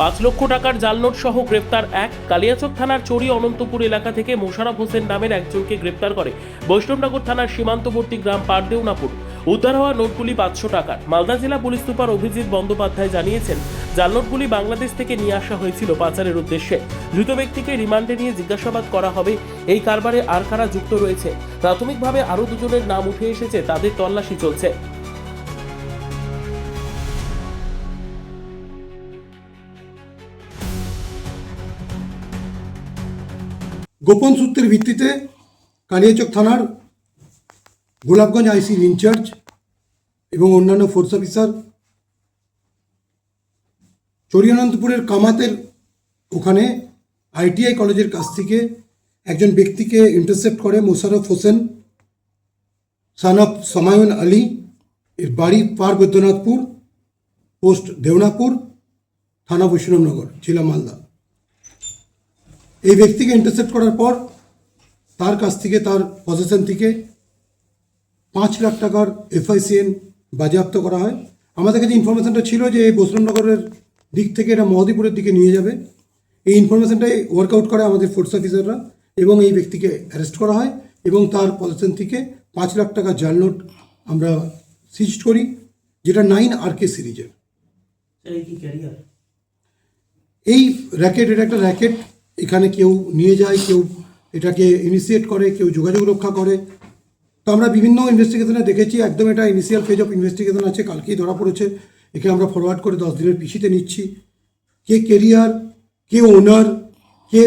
5 লক্ষ টাকার জাল নোট সহ গ্রেপ্তার এক। কালিয়াচক থানার চড়ি অনন্তপুর এলাকা থেকে মোশাররফ হোসেন নামের একজনকে গ্রেপ্তার করে বৈষ্ণবনগর থানার সীমান্তবর্তী গ্রাম পারদেউনাপুর। উদ্ধার হওয়া নোটগুলি 500 টাকার। মালদা জেলা পুলিশ সুপার অভিজিৎ বন্দ্যোপাধ্যায় জানিয়েছেন, জাল নোটগুলি বাংলাদেশ থেকে নিয়ে আসা হয়েছিল পাচারের উদ্দেশ্যে। ধৃত ব্যক্তিকে রিমান্ডে নিয়ে জিজ্ঞাসাবাদ করা হবে। এই কারবারে আর কারা যুক্ত রয়েছে, প্রাথমিকভাবে আরও দুজনের নাম উঠে এসেছে, তাদের তল্লাশি চলছে। গোপন সূত্রের ভিত্তিতে কালিয়াচক থানার গোলাপগঞ্জ আইসির ইনচার্জ এবং অন্যান্য ফোর্স অফিসার চরিয়ানন্দপুরের কামাতের ওখানে আইটিআই কলেজের কাছ থেকে একজন ব্যক্তিকে ইন্টারসেপ্ট করে। মোশাররফ হোসেন সান অফ সামায়ুন আলী, এর বাড়ি পার বৈদ্যনাথপুর, পোস্ট দেওনাপুর, থানা বৈষ্ণবনগর, জেলা মালদা। এই ব্যক্তিকে ইন্টারসেপ্ট করার পর তার কাছ থেকে, তার পজিশন থেকে 5 লাখ টাকার এফআইসিএন বাজেয়াপ্ত করা হয়। আমাদের কাছে ইনফরমেশনটা ছিল যে এই বৈষ্ণবনগরের দিক থেকে এটা মহদীপুরের দিকে নিয়ে যাবে। এই ইনফরমেশনটাই ওয়ার্কআউট করে আমাদের ফোর্স অফিসাররা এবং এই ব্যক্তিকে অ্যারেস্ট করা হয় এবং তার পজিশন থেকে 5 লাখ টাকা জাল নোট আমরা সিজ করি, যেটা 9 RK সিরিজের। এই র্যাকেট, এটা একটা র্যাকেট। এখানে কেউ নিয়ে যায়, কেউ এটাকে ইনিশিয়েট করে, কেউ যোগাযোগ রক্ষা করে। তো আমরা বিভিন্ন ইনভেস্টিগেশনে দেখেছি, একদম এটা ইনিশিয়াল ফেজ অফ ইনভেস্টিগেশন আছে, কালকেই ধরা পড়েছে। একে আমরা ফরওয়ার্ড করে 10 দিনের পিসিতে নিচ্ছি। কে কেরিয়ার, কে ওনার, কে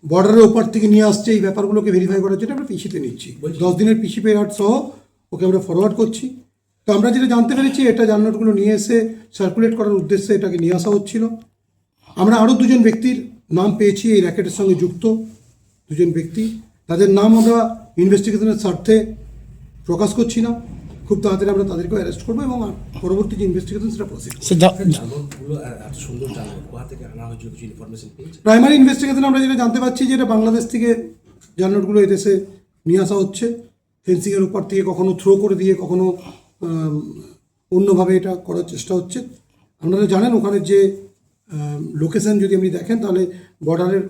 বর্ডারের ওপার থেকে নিয়ে আসছে, এই ব্যাপারগুলোকে ভেরিফাই করার জন্য আমরা পিসিতে নিচ্ছি। 10 দিনের পিসি পেয়ার সহ ওকে আমরা ফরওয়ার্ড করছি। তো আমরা যেটা জানতে পেরেছি, এটা জাল নোটগুলো নিয়ে এসে সার্কুলেট করার উদ্দেশ্যে এটাকে নিয়ে আসা হচ্ছিল। আমরা আরও 2জন ব্যক্তির নাম পেয়েছি এই র্যাকেটের সঙ্গে যুক্ত, 2জন ব্যক্তি। তাদের নাম আমরা ইনভেস্টিগেশনের স্বার্থে প্রকাশ করছি না। খুব তাড়াতাড়ি আমরা তাদেরকেও অ্যারেস্ট করবো এবং পরবর্তী যে ইনভেস্টিগেশন সেটা প্রসিড। প্রাইমারি ইনভেস্টিগেশন আমরা যেটা জানতে পারছি যে এটা বাংলাদেশ থেকে জাল নোটগুলো এদেশে নিয়ে আসা হচ্ছে। ফেন্সিংয়ের উপর থেকে কখনো থ্রো করে দিয়ে, কখনো অন্যভাবে এটা করার চেষ্টা হচ্ছে। আপনারা জানেন ওখানে যে লোকেশন যদি আপনি দেখেন, তাহলে বর্ডারের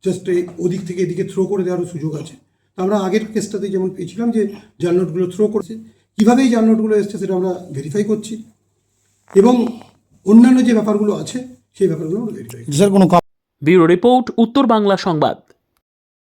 জাস্ট ওদিক থেকে এদিকে থ্রো করে দেওয়ারও সুযোগ আছে। তো আমরা আগের কেসটাতে যেমন পেয়েছিলাম যে জাল নোটগুলো থ্রো করছে, কীভাবে এই জাল নোটগুলো এসছে সেটা আমরা ভেরিফাই করছি এবং অন্যান্য যে ব্যাপারগুলো আছে সেই ব্যাপারগুলো আমরা ভেরিফাই করছি। ব্যুরো রিপোর্ট, উত্তর বাংলা সংবাদ।